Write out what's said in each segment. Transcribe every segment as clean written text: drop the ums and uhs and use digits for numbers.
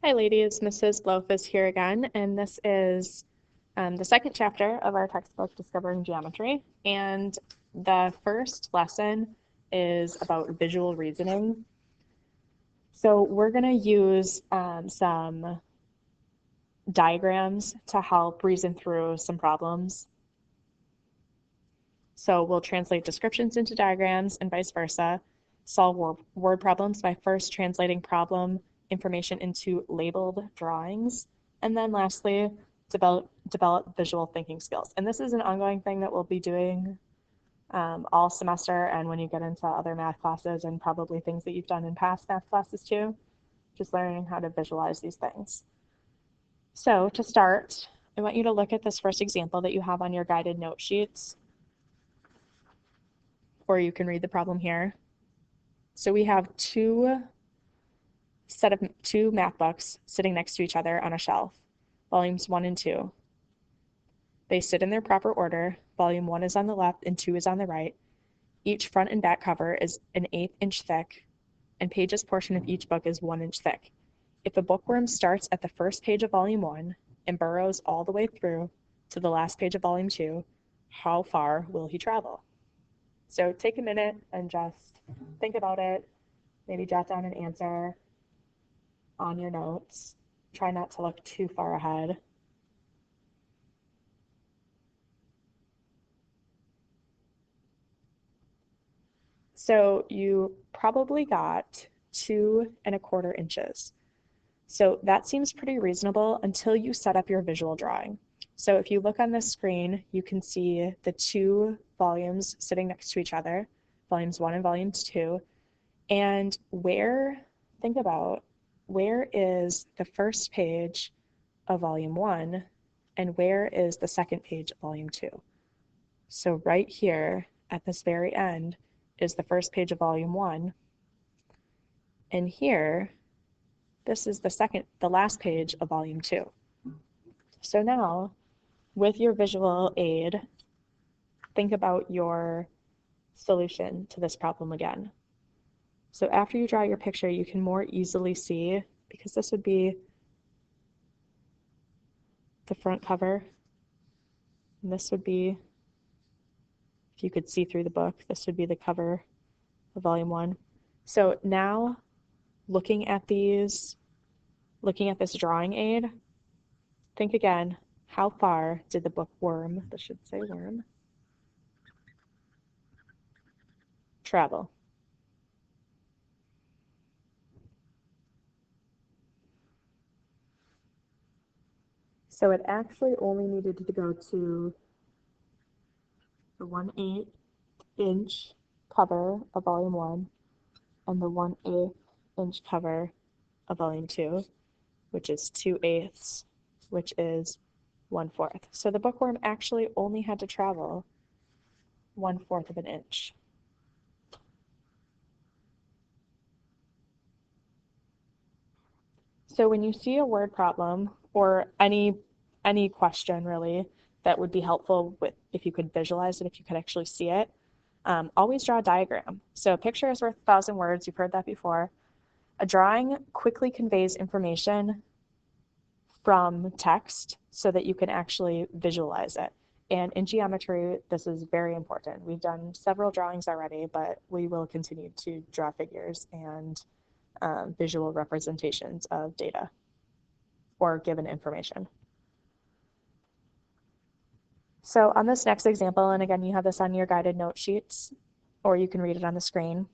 Hi ladies, Mrs. Blaufuss here again, and this is the second chapter of our textbook, Discovering Geometry, and the first lesson is about visual reasoning. So we're going to use some diagrams to help reason through some problems. So we'll translate descriptions into diagrams and vice versa, solve word problems by first translating problem information into labeled drawings, and then lastly, develop visual thinking skills. And this is an ongoing thing that we'll be doing all semester and when you get into other math classes and probably things that you've done in past math classes too, just learning how to visualize these things. So to start, I want you to look at this first example that you have on your guided note sheets, or you can read the problem here. So we have two math books sitting next to each other on a shelf, volumes 1 and 2. They sit in their proper order. Volume 1 is on the left and 2 is on the right. Each front and back cover is an 1/8 inch thick, and pages portion of each book is 1 inch thick. If a bookworm starts at the first page of volume 1 and burrows all the way through to the last page of volume 2, how far will he travel? So take a minute and just think about it. Maybe jot down an answer on your notes. Try not to look too far ahead. So you probably got 2¼ inches. So that seems pretty reasonable until you set up your visual drawing. So if you look on the screen, you can see the two volumes sitting next to each other, volumes 1 and volumes 2. And think about, where is the first page of volume 1 and where is the second page of volume 2? So right here at this very end is the first page of volume 1, and here, this is the last page of volume 2. So now, with your visual aid, think about your solution to this problem again. So after you draw your picture, you can more easily see, because this would be the front cover, and this would be, if you could see through the book, this would be the cover of volume 1. So now, looking at this drawing aid, think again, how far did the bookworm, this should say worm, travel? So it actually only needed to go to the 1/8 inch cover of volume 1 and the 1/8 inch cover of volume 2, which is 2/8, which is 1/4. So the bookworm actually only had to travel 1/4 of an inch. So when you see a word problem or any question really that would be helpful if you could visualize it, if you could actually see it, always draw a diagram. So a picture is worth 1,000 words. You've heard that before. A drawing quickly conveys information from text so that you can actually visualize it. And in geometry, this is very important. We've done several drawings already, but we will continue to draw figures and visual representations of data or given information. So on this next example, and again, you have this on your guided note sheets, or you can read it on the screen.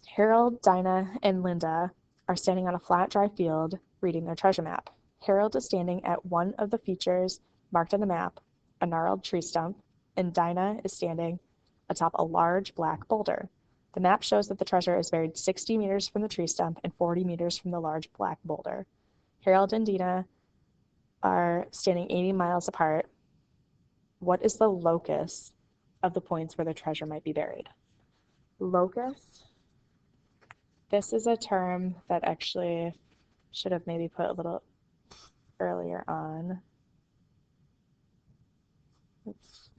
Harold, Dinah, and Linda are standing on a flat, dry field reading their treasure map. Harold is standing at one of the features marked on the map, a gnarled tree stump, and Dinah is standing atop a large black boulder. The map shows that the treasure is buried 60 meters from the tree stump and 40 meters from the large black boulder. Harold and Dinah are standing 80 miles apart. What is the locus of the points where the treasure might be buried? Locus, this is a term that actually should have maybe put a little earlier on. Oops.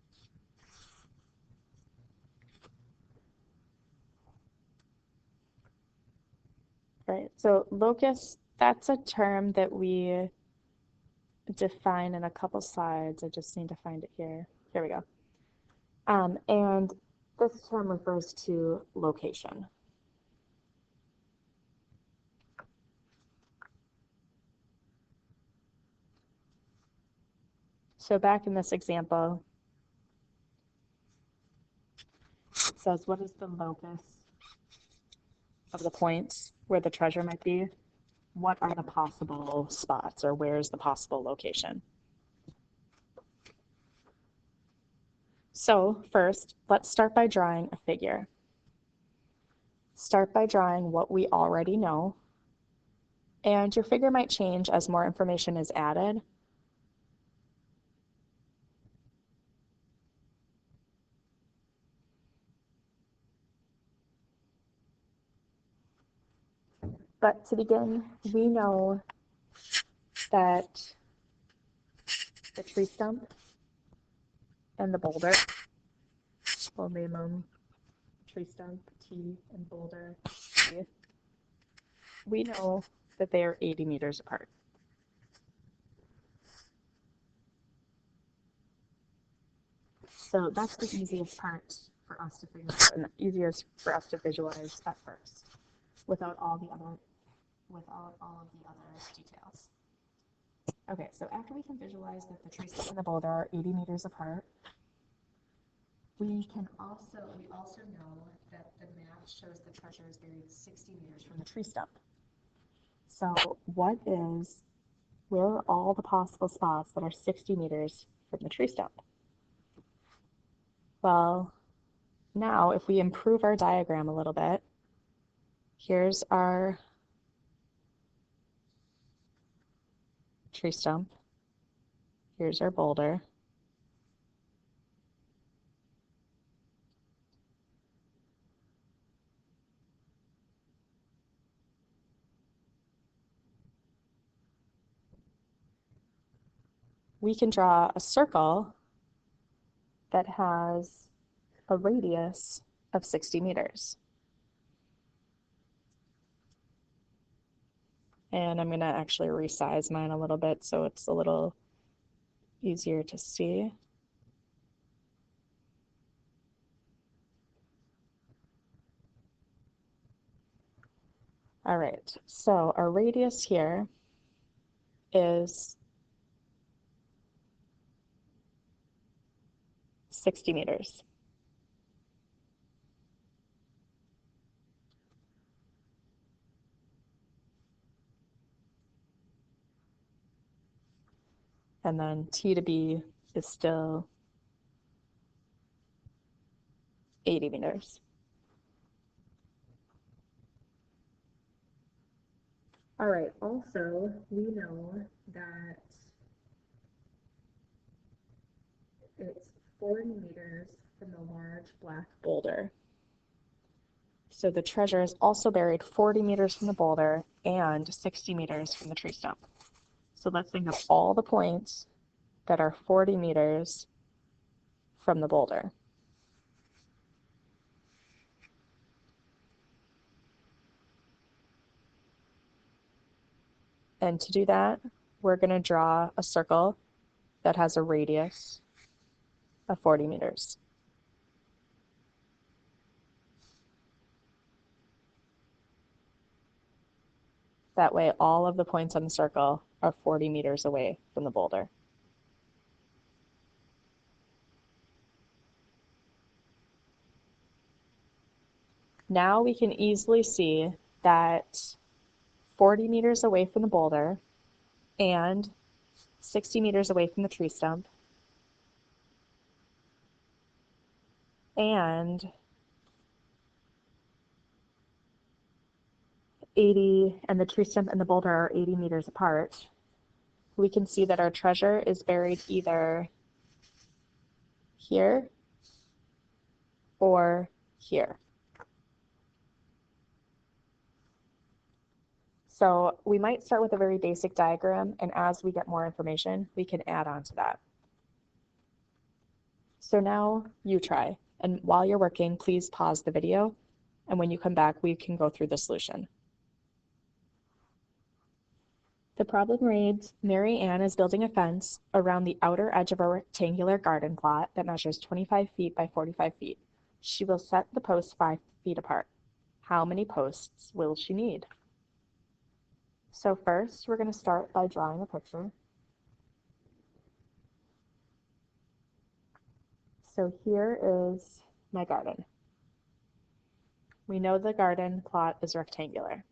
Right, so locus That's a term that we define in a couple slides. I just need to find it here. Here we go. And this term refers to location. So back in this example, it says, what is the locus of the points where the treasure might be? What are the possible spots, or where's the possible location? So first, let's start by drawing a figure. Start by drawing what we already know, and your figure might change as more information is added. But to begin, we know that the tree stump and the boulder, we'll name them tree stump, T, and boulder, T. We know that they are 80 meters apart. So that's the easiest part for us to figure out, and the easiest for us to visualize at first, without all of the other details. Okay, so after we can visualize that the tree stump and the boulder are 80 meters apart, we also know that the map shows the treasure is buried 60 meters from the tree stump. So where are all the possible spots that are 60 meters from the tree stump? Well, now if we improve our diagram a little bit, here's our tree stump, here's our boulder, we can draw a circle that has a radius of 60 meters. And I'm going to actually resize mine a little bit so it's a little easier to see. All right, so our radius here is 60 meters. And then T to B is still 80 meters. All right, also, we know that it's 40 meters from the large black boulder. So the treasure is also buried 40 meters from the boulder and 60 meters from the tree stump. So let's think of all the points that are 40 meters from the boulder. And to do that, we're going to draw a circle that has a radius of 40 meters. That way, all of the points on the circle are 40 meters away from the boulder. Now we can easily see that 40 meters away from the boulder and 60 meters away from the tree stump and 80, and the tree stump and the boulder are 80 meters apart, we can see that our treasure is buried either here or here. So we might start with a very basic diagram, and as we get more information, we can add on to that. So now you try, and while you're working, please pause the video, and when you come back, we can go through the solution. The problem reads, Mary Ann is building a fence around the outer edge of a rectangular garden plot that measures 25 feet by 45 feet. She will set the posts 5 feet apart. How many posts will she need? So first, we're going to start by drawing a picture. So here is my garden. We know the garden plot is rectangular.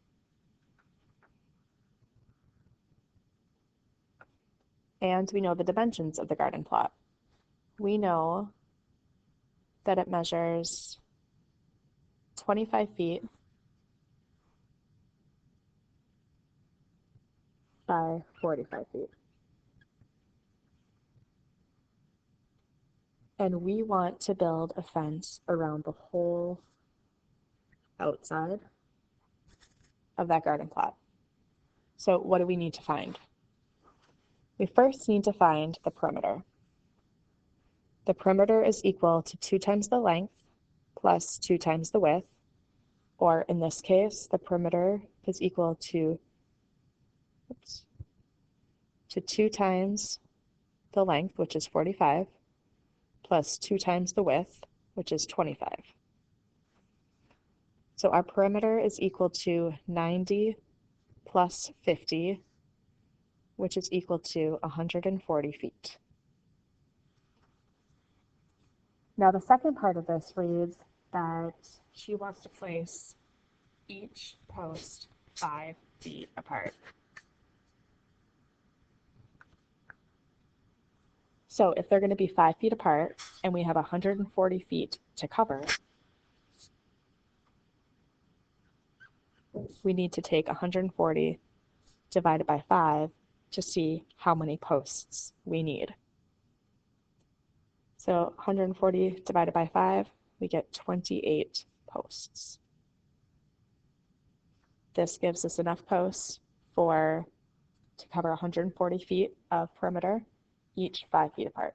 And we know the dimensions of the garden plot. We know that it measures 25 feet by 45 feet. And we want to build a fence around the whole outside of that garden plot. So what do we need to find? We first need to find the perimeter. The perimeter is equal to 2 times the length plus 2 times the width, or in this case, the perimeter is equal to 2 times the length, which is 45, plus 2 times the width, which is 25. So our perimeter is equal to 90 plus 50, which is equal to 140 feet. Now the second part of this reads that she wants to place each post 5 feet apart. So if they're going to be 5 feet apart and we have 140 feet to cover, we need to take 140 divided by 5 to see how many posts we need. So 140 divided by 5, we get 28 posts. This gives us enough posts to cover 140 feet of perimeter, each 5 feet apart.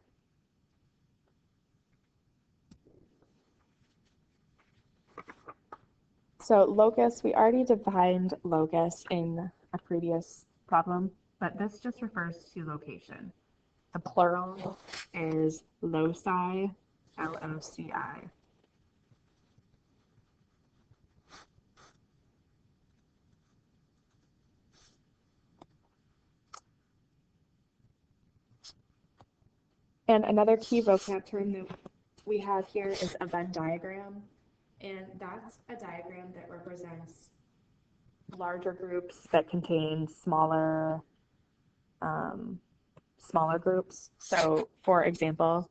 So locus, we already defined locus in a previous problem, but this just refers to location. The plural is loci, L-O-C-I. And another key vocab term that we have here is a Venn diagram. And that's a diagram that represents larger groups that contain smaller groups. So for example,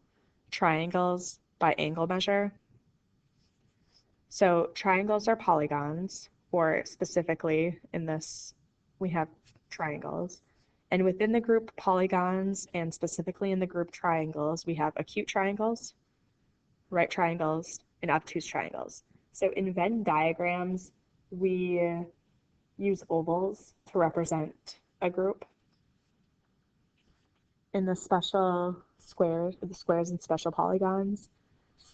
triangles by angle measure. So triangles are polygons, or specifically in this, we have triangles. And within the group polygons, and specifically in the group triangles, we have acute triangles, right triangles, and obtuse triangles. So in Venn diagrams, we use ovals to represent a group. In the special squares, the squares and special polygons,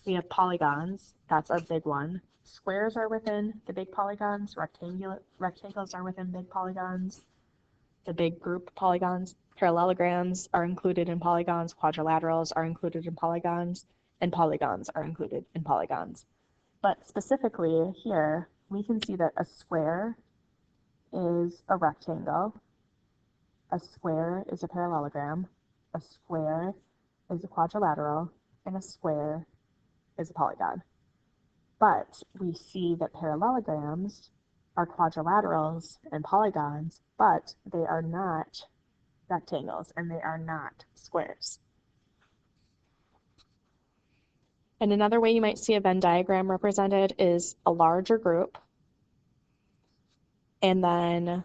we have polygons. That's our big one. Squares are within the big polygons. Rectangles are within big polygons. The big group polygons. Parallelograms are included in polygons. Quadrilaterals are included in polygons. And polygons are included in polygons. But specifically here, we can see that a square is a rectangle. A square is a parallelogram. A square is a quadrilateral. And a square is a polygon. But we see that parallelograms are quadrilaterals and polygons, but they are not rectangles and they are not squares. And another way you might see a Venn diagram represented is a larger group and then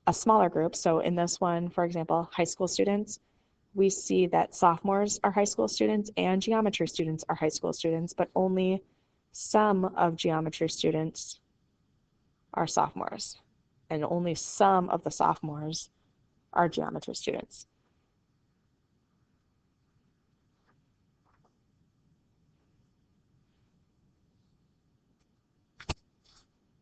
a smaller group. So in this one, for example, high school students, we see that sophomores are high school students and geometry students are high school students, but only some of geometry students are sophomores, and only some of the sophomores are geometry students.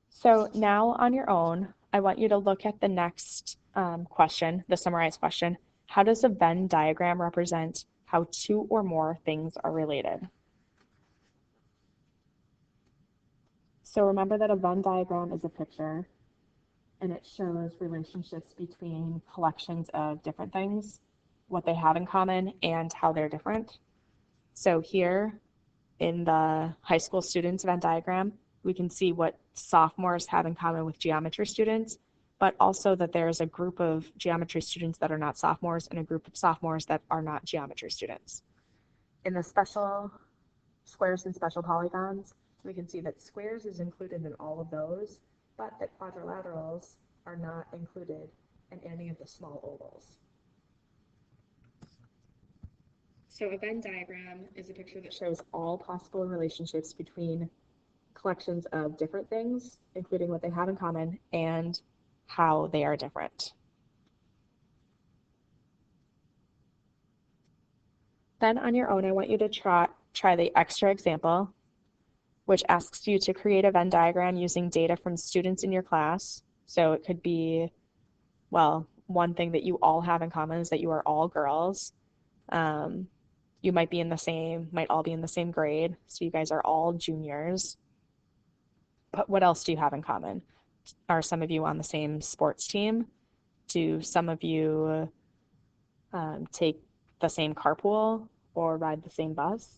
So now on your own, I want you to look at the next question, the summarized question. How does a Venn diagram represent how two or more things are related? So remember that a Venn diagram is a picture, and it shows relationships between collections of different things, what they have in common, and how they're different. So here in the high school students Venn diagram, we can see what sophomores have in common with geometry students, but also that there's a group of geometry students that are not sophomores and a group of sophomores that are not geometry students. In the special squares and special polygons, we can see that squares is included in all of those, but that quadrilaterals are not included in any of the small ovals. So a Venn diagram is a picture that shows all possible relationships between collections of different things, including what they have in common and how they are different. Then on your own, I want you to try the extra example, which asks you to create a Venn diagram using data from students in your class. So it could be, well, one thing that you all have in common is that you are all girls. You might all be in the same grade. So you guys are all juniors. But what else do you have in common? Are some of you on the same sports team? Do some of you take the same carpool or ride the same bus?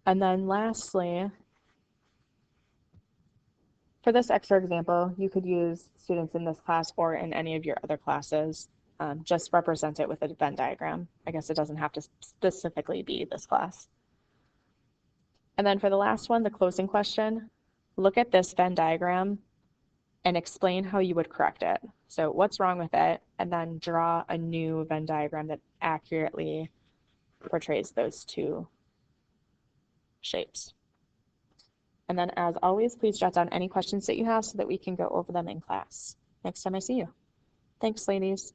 And then lastly, for this extra example, you could use students in this class or in any of your other classes. Just represent it with a Venn diagram. I guess it doesn't have to specifically be this class. And then for the last one, the closing question, look at this Venn diagram and explain how you would correct it. So what's wrong with it? And then draw a new Venn diagram that accurately portrays those two shapes. And then as always, please jot down any questions that you have so that we can go over them in class next time I see you. Thanks, ladies.